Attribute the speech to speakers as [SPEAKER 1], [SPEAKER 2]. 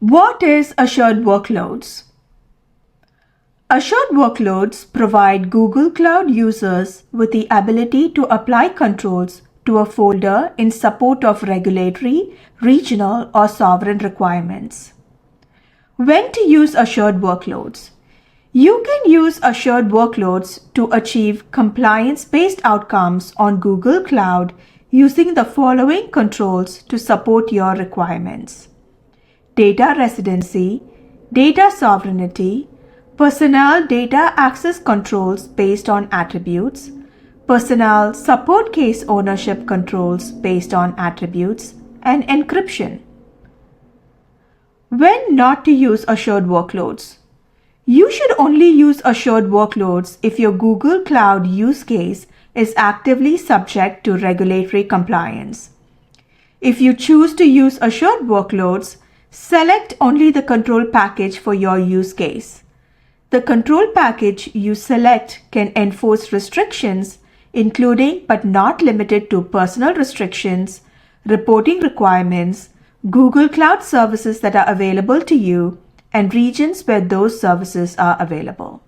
[SPEAKER 1] What is assured workloads? Assured workloads provide Google Cloud users with the ability to apply controls to a folder in support of regulatory, regional, or sovereign requirements. When to use assured workloads? You can use assured workloads to achieve compliance-based outcomes on Google Cloud using the following controls to support your requirements: data residency, data sovereignty, personnel data access controls based on attributes, personnel support case ownership controls based on attributes, and encryption. When not to use assured workloads? You should only use assured workloads if your Google Cloud use case is actively subject to regulatory compliance. If you choose to use assured workloads, select only the control package for your use case. The control package you select can enforce restrictions, including but not limited to personal restrictions, reporting requirements, Google Cloud services that are available to you, and regions where those services are available.